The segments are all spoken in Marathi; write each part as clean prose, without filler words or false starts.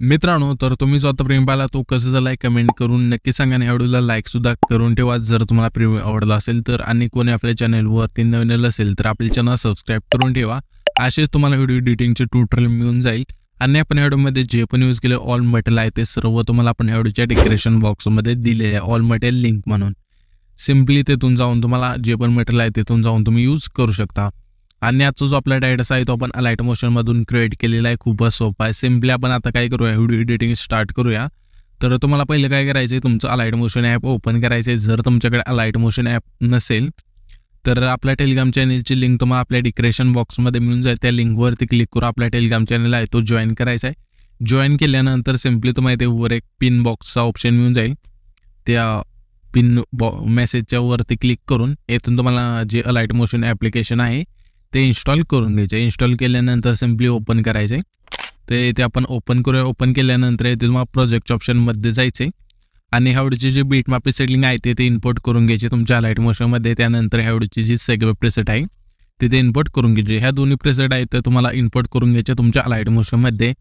मित्रांनो, तर तुम्ही जो आता प्रेम पाहिला तो कसं झालाय कमेंट करून नक्की सांगा आणि व्हिडिओला लाईक सुद्धा करून ठेवा जर तुम्हाला प्रेम आवडला असेल तर. आणि कोणी आपल्या चॅनलवरती नवीन असेल तर आपले चॅनल सबस्क्राईब करून ठेवा. असेच तुम्हाला व्हिडिओ एडिटिंगचे ट्युटोरियल मिळून जाईल. आणि आपण व्हिडिओमध्ये जे पण यूज केले ऑल मटेरियल आहे ते सर्व तुम्हाला आपण व्हिडिओच्या डिस्क्रिप्शन बॉक्समध्ये दिलेले आहे ऑल मटेरियल लिंक म्हणून. सिम्पली तेथून जाऊन तुम्हाला जे पण मटेरियल आहे तेथून जाऊन तुम्ही यूज करू शकता. आणि आजचा जो आपला डायरेक्ट आहे तो आपण लाईट मोशन मधून क्रिएट केलेला आहे. खूपच सोपा आहे. सिम्पली आपण आता काय करूया, व्हिडिओ एडिटिंग स्टार्ट करूया. तर तुम्हाला पहिलं काय करायचं आहे, तुमचं लाईट मोशन ॲप ओपन करायचं आहे. जर तुमच्याकडे लाईट मोशन ॲप नसेल तर आपल्या टेलिग्राम चॅनलची लिंक तुम्हाला आपल्या डिस्क्रिप्शन बॉक्समध्ये मिळून जाईल. त्या लिंकवरती क्लिक करून आपल्या टेलिग्राम चॅनल आहे तो जॉईन करायचा आहे. जॉईन केल्यानंतर सिम्पली तुम्हाला इथे वर एक पिन बॉक्सचा ऑप्शन मिळून जाईल. त्या पिन मेसेजच्या वरती क्लिक करून येथून तुम्हाला जे लाईट मोशन ॲप्लिकेशन आहे ते इन्स्टॉल करून घ्यायचे. इन्स्टॉल केल्यानंतर सिम्पली ओपन करायचे. ते इथे आपण ओपन करूया. ओपन केल्यानंतर इथे तुम्हाला प्रोजेक्ट ऑप्शनमध्ये जायचे आणि ह्यावरची जी बीट मॅप सेटिंग आहे ते इम्पोर्ट करून घ्यायचे तुमच्या लाईट मोशनमध्ये. त्यानंतर ह्यावरची जी सेगवे प्रेसेट आहे तिथे इम्पोर्ट करून घ्यायचे. ह्या दोन्ही प्रेसेट आहेत तर तुम्हाला इम्पोर्ट करून घ्यायचे तुमच्या लाईट मोशनमध्ये.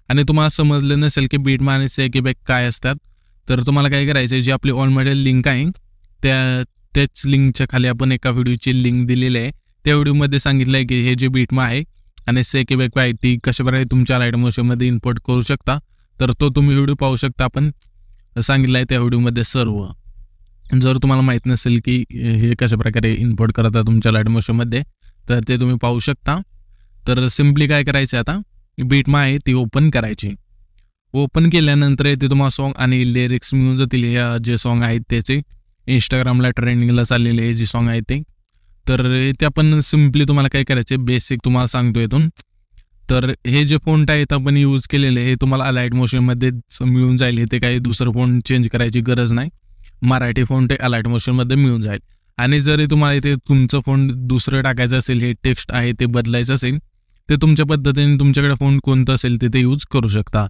आणि तुम्हाला समजलं नसेल की बीट मॅप आणि सेगवे काय असतात तर तुम्हाला काय करायचं, जी आपली ऑल मटेरियल लिंक आहे त्याच लिंकच्या खाली आपण एका व्हिडिओची लिंक दिलेली आहे. त्या व्हिडिओमध्ये सांगितलं आहे की हे जे बीटमा आहे आणि सेगवे आहे ती कशाप्रकारे तुमच्या लाईट मोशनमध्ये इम्पोर्ट करू शकता. तर तो तुम्ही व्हिडिओ पाहू शकता. आपण सांगितलं आहे त्या व्हिडिओमध्ये सर्व. जर तुम्हाला माहीत नसेल की हे कशाप्रकारे इम्पोर्ट करतात तुमच्या लाईट मोशनमध्ये तर ते तुम्ही पाहू शकता. तर सिम्पली काय करायचं, आता बीटमा आहे ती ओपन करायची. ओपन केल्यानंतर ते तुम्हाला सॉन्ग आणि लिरिक्स मिळून जातील. ह्या जे सॉन्ग आहेत त्याचे इंस्टाग्रामला ट्रेंडिंगला चाललेले हे जे सॉन्ग आहेत ते. तर ते आपण सिम्पली तुम्हाला काय करायचे, बेसिक तुम्हाला सांगतो इथून. तर हे जे फोंट आहेत आपण यूज केलेले हे तुम्हाला लाईट मोशनमध्ये मिळून जाईल. हे ते काही दुसरं फोंट चेंज करायची गरज नाही. मराठी फोंट लाईट मोशनमध्ये मिळून जाईल. आणि जरी तुम्हाला इथे तुमचं फोंट दुसरं टाकायचं असेल, हे टेक्स्ट आहे ते बदलायचं असेल ते तुमच्या पद्धतीने तुमच्याकडे फोंट कोणतं असेल ते यूज करू शकता.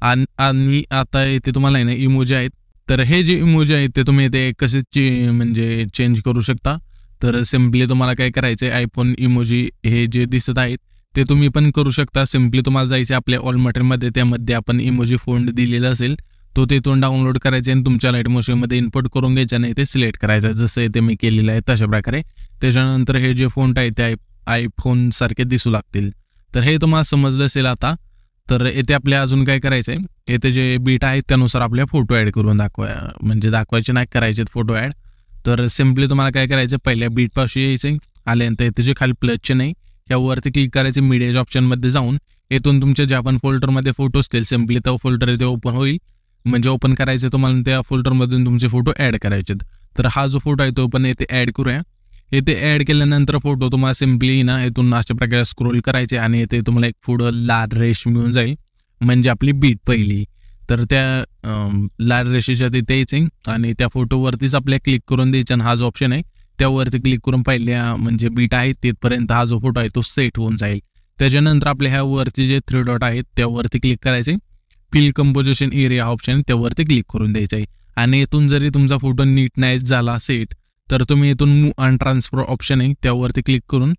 आणि आता इथे तुम्हाला आहे ना इमोजी आहेत. तर हे जे इमोजी आहेत ते तुम्ही इथे कसे म्हणजे चेंज करू शकता. तर सिम्पली तुम्हाला काय करायचं आहे, आयफोन इमोजी हे जे दिसत आहेत ते तुम्ही पण करू शकता. सिम्पली तुम्हाला जायचं आपल्या ऑल मटेरियलमध्ये, त्यामध्ये आपण इमोजी फोंट दिलेला असेल तो तिथून डाउनलोड करायचा आणि तुमच्या लाईट मोशनमध्ये इम्पोर्ट करून घ्यायचा आणि ते सिलेक्ट करायचं जसं इथे मी केलेलं आहे तशा प्रकारे. त्याच्यानंतर हे जे फोंट आहे ते आयफोन सारखे दिसू लागतील. तर हे तुम्हाला समजलं असेल आता. तर येथे आपल्या अजून काय करायचं आहे, येथे जे बीट आहेत त्यानुसार आपल्या फोटो ॲड करून दाखवायचे नाही, करायचे फोटो ॲड. तर सिम्पली तुम्हाला काय करायचं, पहिल्या बीटपाशी यायचं. आल्यानंतर इथे जे खाली प्लसचे नाही यावरती क्लिक करायचे. मीडियाच्या ऑप्शनमध्ये जाऊन येथून तुमच्या ज्या पण फोल्डरमध्ये फोटो असतील सिम्पली तो फोल्डर इथे ओपन होईल. म्हणजे ओपन करायचं तुम्हाला, त्या फोल्डरमधून तुमचे फोटो ॲड करायचे. तर हा जो फोटो आहे तो पण येथे ॲड करूया. येथे ॲड केल्यानंतर फोटो तुम्हाला सिम्पली ना इथून अशा प्रकारे स्क्रोल करायचे आणि येथे तुम्हाला एक पुढं लाल रेष मिळून जाईल, म्हणजे आपली बीट पहिली. तर त्या लाल रेषेच्या तिथे यायचे आणि त्या फोटोवरतीच आपल्या क्लिक करून द्यायचा. आणि हा जो ऑप्शन आहे त्यावरती क्लिक करून पहिल्या म्हणजे बीट आहे तिथपर्यंत हा जो फोटो आहे तो सेट होऊन जाईल. त्याच्यानंतर आपल्या ह्या वरती जे 3 डॉट आहेत त्यावरती क्लिक करायचे. फिल कंपोजिशन एरिया ऑप्शन त्यावरती क्लिक करून द्यायचं आहे. आणि इथून जरी तुमचा फोटो नीट नाही झाला सेट तर तुम्ही इथून मूव अँड ट्रान्सफर ऑप्शन आहे त्यावरती क्लिक करून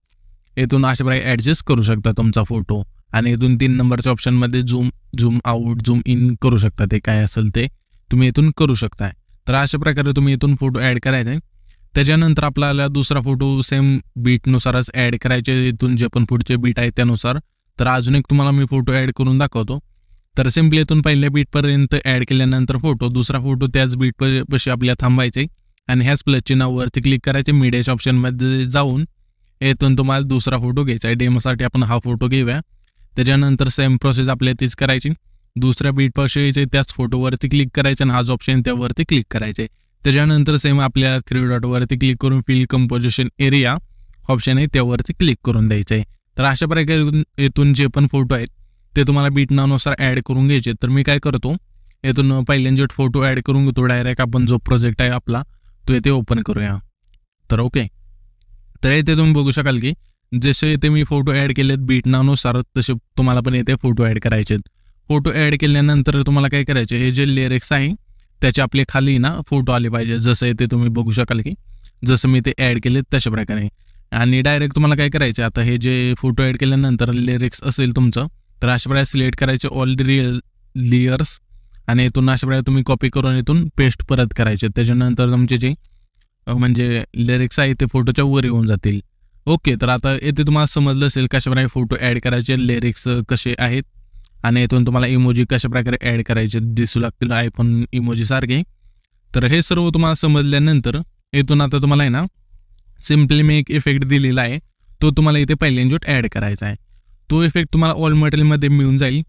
इथून अशा प्रकारे ॲडजस्ट करू शकता तुमचा फोटो. आणि इथून 3 नंबरच्या ऑप्शनमध्ये झूम आउट झूम इन करू शकता. ते काय असेल ते तुम्ही इथून करू शकताय. तर अशा प्रकारे तुम्ही इथून फोटो ॲड करायचा आहे. त्याच्यानंतर आपल्याला दुसरा फोटो सेम बीटनुसारच ॲड करायचे, इथून जे पण पुढचे बीट आहे त्यानुसार. तर अजून एक तुम्हाला मी फोटो ॲड करून दाखवतो. तर सिम्पली इथून पहिल्या बीटपर्यंत ॲड केल्यानंतर फोटो दुसरा फोटो त्याच बीटपाशी आपल्याला थांबायचे आणि ह्याच प्लसच्या नावावरती क्लिक करायचे. मीडियाच्या ऑप्शनमध्ये जाऊन इथून तुम्हाला दुसरा फोटो घ्यायचा आहे. डेमोसाठी आपण हा फोटो घेऊया. त्याच्यानंतर सेम प्रोसेस आपल्याला तीच करायची. दुसऱ्या बीटपाशी यायचे, त्याच फोटोवरती क्लिक करायचं आणि हा जो ऑप्शन त्यावरती क्लिक करायचे. त्याच्यानंतर सेम आपल्या 3 डॉटवरती क्लिक करून फिल कंपोजिशन एरिया ऑप्शन आहे त्यावरती क्लिक करून द्यायचं आहे. तर अशा प्रकारे इथून जे पण फोटो आहेत ते तुम्हाला बीट नावानुसार ॲड करून घ्यायचे. तर मी काय करतो, इथून पहिल्यांदा फोटो ॲड करून घेतो. डायरेक्ट आपण जो प्रोजेक्ट आहे आपला तो येथे ओपन करूया. तर ओके, तर इथे तुम्ही बघू शकाल की जसे इथे मी फोटो ॲड केलेत बीट नावानुसार तसे तुम्हाला पण इथे फोटो ॲड करायचे. फोटो ॲड केल्यानंतर तुम्हाला काय करायचे, हे जे लिरिक्स आहे त्याच्या आपले खाली ना फोटो आले पाहिजे. जसं इथे तुम्ही बघू शकाल की जसं मी ते ॲड केलेत तशा प्रकारे. आणि डायरेक्ट तुम्हाला काय करायचं, आता हे जे फोटो ॲड केल्यानंतर लिरिक्स असेल तुमचं तर अशा प्रकारे सिलेक्ट करायचे. ऑल लेयर्स आणि इथून अशा प्रकारे तुम्ही कॉपी करून इथून पेस्ट परत करायचे. त्याच्यानंतर तुमचे जे म्हणजे लिरिक्स आहे ते फोटोच्या वर येऊन जातील. ओके, तर आता येथे तुम्हाला समजलं असेल कशा प्रकारे फोटो ॲड करायचे, लिरिक्स कसे आहेत आणि इथून तुम्हाला इमोजी कशा प्रकारे ॲड करायचे दिसू लागतील आयफोन इमोजी सारखे. तर हे सर्व तुम्हाला समजल्यानंतर इथून आता तुम्हाला आहे ना सिम्पली मी एक इफेक्ट दिलेला आहे, तो तुम्हाला इथे पहिल्यांदा ॲड करायचा आहे. तो इफेक्ट तुम्हाला ऑल मटेरियलमध्ये मिळून जाईल.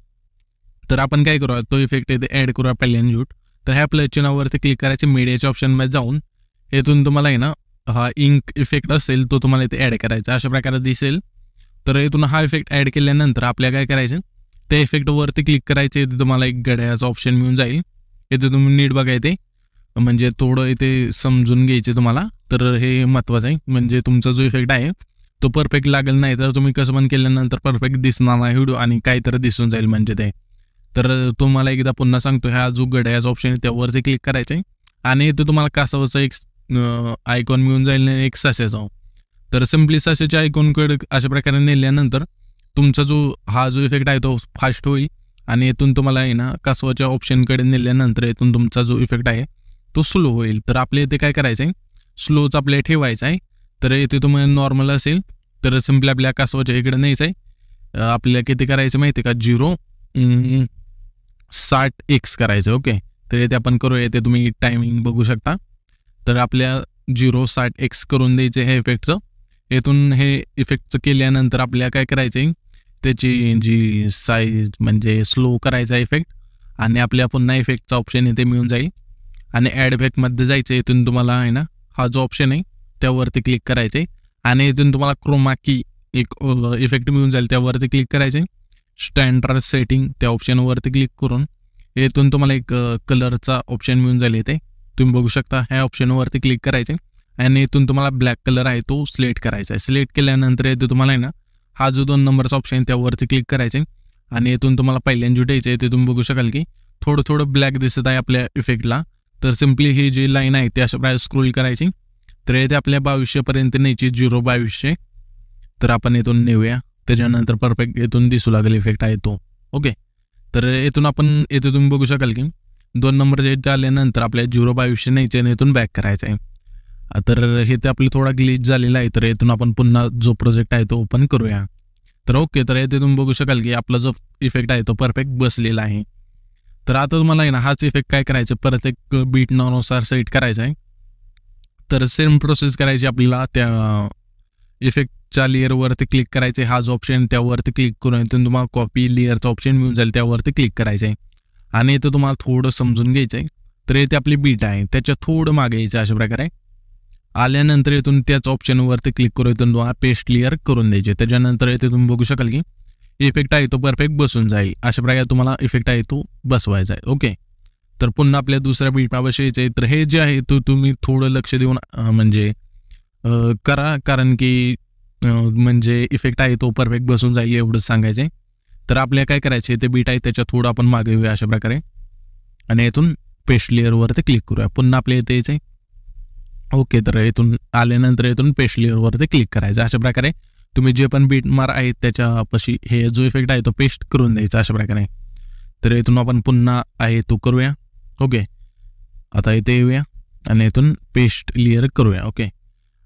तर आपण काय करूया, तो इफेक्ट इथे ॲड करूया पहिल्यांदा. तर ह्या प्लस चिन्हावरती क्लिक करायचे, मीडियाच्या ऑप्शनमध्ये जाऊन इथून तुम्हाला आहे ना हा इंक इफेक्ट असेल तो तुम्हाला इथे ॲड करायचा, अशा प्रकारे दिसेल. तर इथून हा इफेक्ट ॲड केल्यानंतर आपल्याला काय करायचं, त्या इफेक्टवरती क्लिक करायचे. इथे तुम्हाला एक घड्याळाचा ऑप्शन मिळून जाईल. इथे तुम्ही नीट बघा, इथे म्हणजे थोडं इथे समजून घ्यायचे तुम्हाला. तर हे महत्त्वाचं आहे, म्हणजे तुमचा जो इफेक्ट आहे तो परफेक्ट लागेल, नाही तर तुम्ही कसं पण केल्यानंतर परफेक्ट दिसणार नाही व्हिडिओ आणि काहीतरी दिसून जाईल म्हणजे ते. तर तुम्हाला एकदा पुन्हा सांगतो, ह्या जो घड्याळाचा ऑप्शन आहे त्यावरती क्लिक करायचं आहे आणि इथे तुम्हाला कासवाचा एक आयकॉन मिळून जाईल आणि एक सस्याचा. तर सिम्पली सस्याच्या आयकॉनकडे अशा प्रकारे नेल्यानंतर तुमचा हा जो इफेक्ट आहे तो फास्ट होईल आणि इथून तुम्हाला आहे ना कासवाच्या ऑप्शनकडे नेल्यानंतर इथून तुमचा जो इफेक्ट आहे तो स्लो होईल. तर आपल्या इथे काय करायचं आहे, स्लोच आपल्याला ठेवायचा आहे. तर इथे तुम्हाला नॉर्मल असेल तर सिम्पली आपल्या कासवाच्या इकडे न्यायचं आहे. आपल्याला किती करायचं माहिती आहे का, 0.60x करायचं. ओके, तर इथे आपण करूया. इथे तुम्ही टायमिंग बघू शकता. तर आपल्या 0.60x करून द्यायचं हे इफेक्टचं. इथून हे इफेक्टचं केल्यानंतर आपल्याला काय करायचं आहे, त्याची जी साईज म्हणजे स्लो करायचा इफेक्ट आणि आपल्या पुन्हा इफेक्टचा ऑप्शन इथे मिळून जाईल आणि ॲड इफेक्टमध्ये जायचं. इथून तुम्हाला आहे ना हा जो ऑप्शन आहे त्यावरती क्लिक करायचे आणि इथून तुम्हाला क्रोमा की एक इफेक्ट मिळून जाईल, त्यावरती क्लिक करायचे. स्टँडर्ड सेटिंग त्या ऑप्शनवरती क्लिक करून इथून तुम्हाला एक कलरचा ऑप्शन मिळून जाईल. इथे तुम्ही बघू शकता, ह्या ऑप्शनवरती क्लिक करायचे आणि इथून तुम्हाला ब्लॅक कलर आहे तो सिलेक्ट करायचा आहे. सिलेक्ट केल्यानंतर इथे तुम्हाला आहे ना हा जो 2 नंबरचा ऑप्शन आहे त्यावरती क्लिक करायचे आणि इथून तुम्हाला पहिल्यांदा द्यायचं आहे. ते तुम्ही बघू शकाल की थोडं ब्लॅक दिसत आहे आपल्या इफेक्टला. तर सिम्पली ही जी लाईन आहे ती अशा प्रकारे स्क्रोल करायची. तर इथे आपल्या 2200 न्यायची, 0.2200. तर आपण इथून नेऊया, त्याच्यानंतर परफेक्ट इथून दिसू लागेल इफेक्ट आहे तो. ओके, तर इथून आपण इथे तुम्ही बघू शकाल की 2 नंबरच्या इथे आल्यानंतर आपल्याला 0.2200 न्यायचे आणि इथून बॅक करायचं आहे. तर हे ते आपलं थोडा ग्लिच झालेला आहे. तर इथून आपण पुन्हा जो प्रोजेक्ट आहे तो ओपन करूया. तर ओके, तर इथे तुम्ही बघू शकाल की आपला जो इफेक्ट आहे तो परफेक्ट बसलेला आहे. तर आता तुम्हाला आहे ना हाच इफेक्ट काय करायचं, प्रत्येक बीटनुसार सेट करायचा आहे. तर सेम प्रोसेस करायची आपल्याला. त्या इफेक्टच्या लेअरवरती क्लिक करायचे, हा जो ऑप्शन त्यावरती क्लिक करून इथून तुम्हाला कॉपी लेअरचा ऑप्शन मिळून जाईल, त्यावरती क्लिक करायचं आहे आणि इथं तुम्हाला थोडं समजून घ्यायचं आहे. तर इथे आपली बीट आहे त्याच्या थोडं मागे यायचं अशा प्रकारे. आल्यानंतर इथून त्याच ऑप्शनवरती क्लिक करून इथून तुम्हाला पेस्ट लेअर करून द्यायचे. त्याच्यानंतर इथे तुम्ही बघू शकाल की इफेक्ट आहे तो परफेक्ट बसून जाईल. अशा प्रकारे तुम्हाला इफेक्ट आहे तो बसवायचा आहे. ओके, तर पुन्हा आपल्या दुसऱ्या बीटपाशी यायचं आहे. तर हे जे आहे तो तुम्ही थोडं लक्ष देऊन म्हणजे करा, कारण की म्हणजे इफेक्ट आहे तो परफेक्ट बसून जाईल एवढंच सांगायचं आहे. तर आपल्याला काय करायचं आहे, ते बीट आहे त्याच्या थोडं आपण मागे येऊया अशा प्रकारे आणि इथून पेस्ट लेअरवरती क्लिक करूया. पुन्हा आपल्या इथे यायचं आहे. ओके, तर इथून आल्यानंतर इथून पेस्ट लेअरवरती क्लिक करायचं. अशा प्रकारे तुम्ही जे पण बीट मार आहेत त्याच्यापाशी हे जो इफेक्ट आहे तो पेस्ट करून द्यायचा अशा प्रकारे. तर इथून आपण पुन्हा आहे तो करूया. ओके, आता इथे येऊया आणि इथून पेस्ट लेअर करूया. ओके,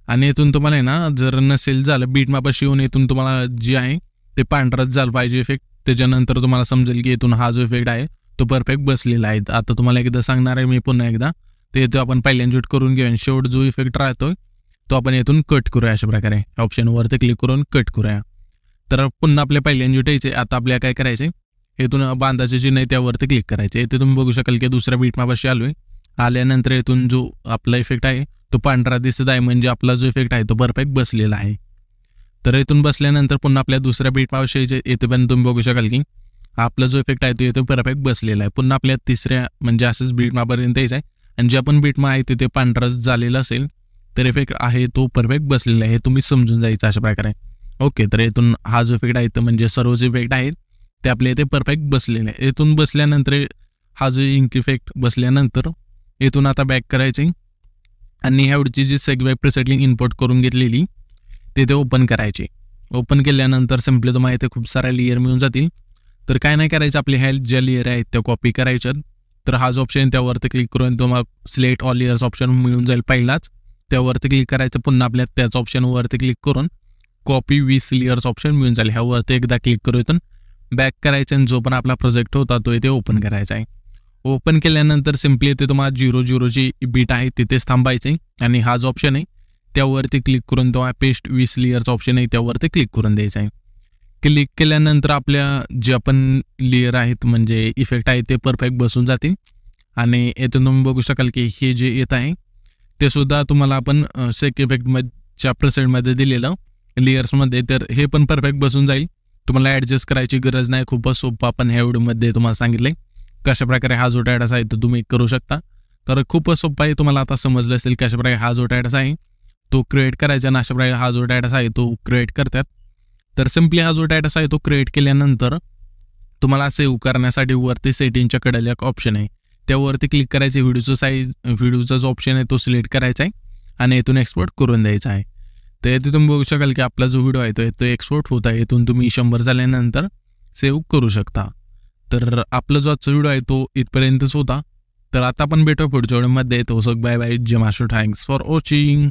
आणि इथून तुम्हाला आहे ना जर नसेल झालं बीट मापाशी येऊन इथून तुम्हाला जे आहे ते पांढराच झालं पाहिजे इफेक्ट. त्याच्यानंतर तुम्हाला समजेल की इथून हा जो इफेक्ट आहे तो परफेक्ट बसलेला आहे. आता तुम्हाला एकदा सांगणार आहे मी पुन्हा एकदा. ते इथं आपण पहिल्यांदा करून घेऊया. शेवट जो इफेक्ट राहतो तो आपण इथून कट करूया अशा प्रकारे. ऑप्शनवरती क्लिक करून कट करूया. तर पुन्हा आपल्या पहिल्यांदा यायचे. आता आपल्याला काय करायचे, इथून बांधाचे चिन्ह आहे त्यावरती क्लिक करायचे. इथे तुम्ही बघू शकाल की दुसऱ्या बीट मापाशी आलोय. आल्यानंतर इथून जो आपला इफेक्ट आहे तो पांढरा दिसत आहे, म्हणजे आपला जो इफेक्ट आहे तो परफेक्ट बसलेला आहे. तर इथून बसल्यानंतर पुन्हा आपल्या दुसऱ्या बीट मापाशी इथे पण तुम्ही बघू शकाल की आपला जो इफेक्ट आहे तो इथे परफेक्ट बसलेला आहे. पुन्हा आपल्या तिसऱ्या म्हणजे असंच बीट मापापर्यंत यायचं आहे आणि जे पण बीट मा आहे तिथे पांढरा झालेला असेल तर इफेक्ट आहे तो परफेक्ट बसलेला आहे, हे तुम्ही समजून जायचं अशा प्रकारे. ओके, तर इथून हा जो इफेक्ट आहे तर म्हणजे सर्व जे इफेक्ट आहेत ते आपल्या इथे परफेक्ट बसलेले आहे. इथून बसल्यानंतर हा जो इंक इफेक्ट बसल्यानंतर इथून आता बॅक करायचे आणि ह्यावरची जी सेगवे प्रीसेटिंग इम्पोर्ट करून घेतलेली तिथे ओपन करायची. ओपन केल्यानंतर सिम्पली तुम्हाला इथे खूप साऱ्या लेअर मिळून जातील. तर काय नाही करायचं, आपले ह्या ज्या लेअर आहेत त्या कॉपी करायच्या. तर हा जो ऑप्शन त्यावरती क्लिक करून तुम्हाला सिलेक्ट ऑल लेयर्स ऑप्शन मिळून जाईल पहिलाच. त्यावरती क्लिक करायचं, पुन्हा आपल्या त्याच ऑप्शनवरती क्लिक करून कॉपी विथ लेयर्स ऑप्शन मिळून जाईल. ह्यावरती एकदा क्लिक करू, इथून बॅक करायचं आणि जो पण आपला प्रोजेक्ट होता तो इथे ओपन करायचा आहे. ओपन केल्यानंतर सिम्पली इथे तुम्हाला 0 बीट आहे तिथेच थांबायचे आणि हा जो ऑप्शन आहे त्यावरती क्लिक करून तुम्हाला पेस्ट विथ लेयर्स ऑप्शन आहे त्यावरती क्लिक करून द्यायचा आहे. क्लिक केल्यानंतर आपल्या जे आपण लेअर आहेत म्हणजे इफेक्ट आहे ते परफेक्ट बसून जातील. आणि यातून तुम्ही बघू शकाल की हे जे येत आहे ते सुद्धा तुम्हाला आपण सेक इफेक्टच्या प्रेसेंटमध्ये दिलेलं लेयर्समध्ये, तर हे पण परफेक्ट बसून जाईल. तुम्हाला ॲडजस्ट करायची गरज नाही. खूपच सोपं आपण ह्या व्हिडिओमध्ये तुम्हाला सांगितलं कशाप्रकारे हा जो टॅडस आहे तो तुम्ही करू शकता. तर खूपच सोपं आहे. तुम्हाला आता समजलं असेल कशाप्रकारे हा जो टॅडस आहे तो क्रिएट करायचा आणि अशाप्रकारे हा जो टॅडस आहे तो क्रिएट करतात. तर सिम्पली हा जो टॅडस आहे तो क्रिएट केल्यानंतर तुम्हाला सेव्ह करण्यासाठी वरती सेटिंगच्या कडेला एक ऑप्शन आहे त्यावरती क्लिक करायचे. व्हिडिओचा जो ऑप्शन आहे तो सिलेक्ट करायचा आहे आणि इथून एक्सपोर्ट करून द्यायचा आहे. तर इथे तुम्ही बघू शकाल की आपला जो व्हिडिओ आहे तो एक्सपोर्ट होत आहे. इथून तुम्ही 100 झाल्यानंतर सेव्ह करू शकता. तर आपला जो आजचा व्हिडिओ आहे तो इथपर्यंतच होता. तर आता आपण भेटू पुढच्या व्हिडिओमध्ये. तो बाय बाय. जय महाराष्ट्र. Thanks for watching.